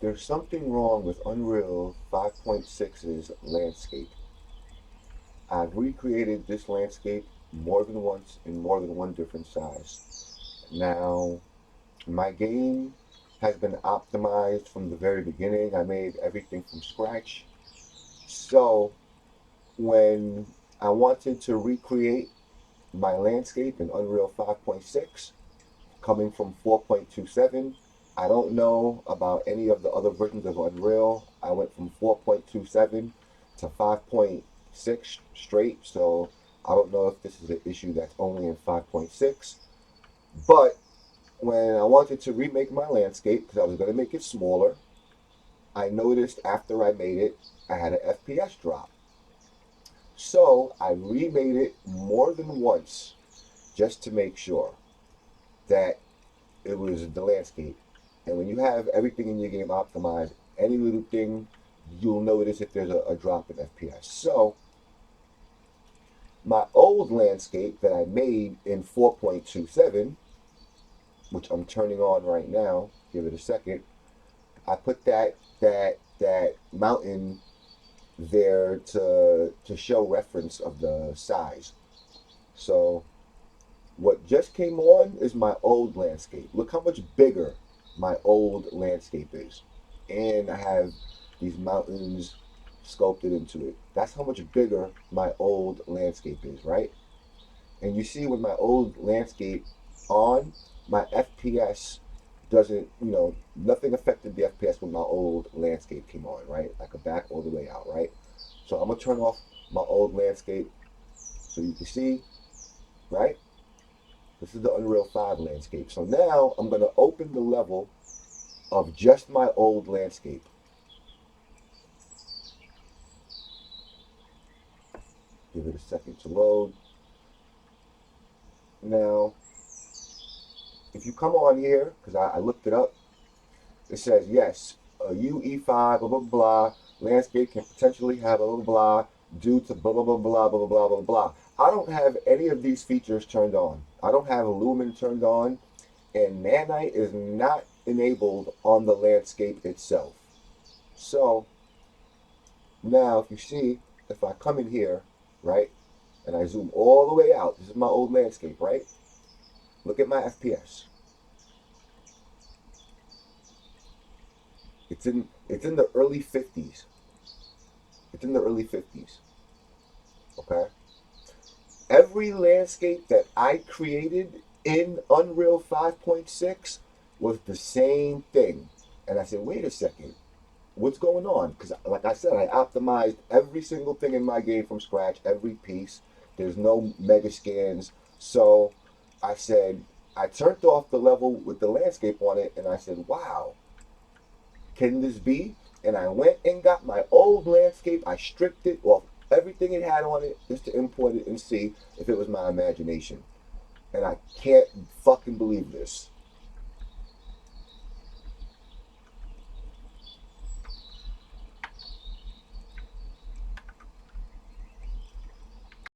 There's something wrong with Unreal 5.6's landscape. I've recreated this landscape more than once in more than one different size. Now, my game has been optimized from the very beginning. I made everything from scratch. So, when I wanted to recreate my landscape in Unreal 5.6, coming from 4.27, I don't know about any of the other versions of Unreal. I went from 4.27 to 5.6 straight, so I don't know if this is an issue that's only in 5.6. But when I wanted to remake my landscape, because I was going to make it smaller, I noticed after I made it, I had an FPS drop. So I remade it more than once just to make sure that it was the landscape. And when you have everything in your game optimized, any little thing, you'll notice if there's a drop in FPS. So my old landscape that I made in 4.27, which I'm turning on right now, give it a second, I put that mountain there to show reference of the size. So what just came on is my old landscape. Look how much bigger my old landscape is. And I have these mountains sculpted into it. That's how much bigger my old landscape is, right? And you see with my old landscape on, my FPS doesn't, nothing affected the FPS when my old landscape came on, right? I could back all the way out, right? So I'm gonna turn off my old landscape so you can see, right? This is the Unreal 5 landscape. So now I'm gonna open the level of just my old landscape. Give it a second to load. Now, if you come on here, because I looked it up, it says yes, a UE5, blah, blah, blah, landscape can potentially have blah, blah, blah, due to blah, blah, blah, blah, blah, blah, blah, blah. I don't have any of these features turned on. I don't have Lumen turned on, and Nanite is not enabled on the landscape itself. So now if you see, if I come in here, right, and I zoom all the way out, this is my old landscape, right? Look at my FPS. It's in the early 50s. It's in the early 50s. Okay? Every landscape that I created in Unreal 5.6 was the same thing. And I said, wait a second, what's going on? Because, like I said, I optimized every single thing in my game from scratch, every piece. There's no mega scans. So I said, I turned off the level with the landscape on it, and I said, wow, can this be? And I went and got my old landscape. I stripped it off everything it had on it just to import it and see if it was my imagination. And I can't fucking believe this.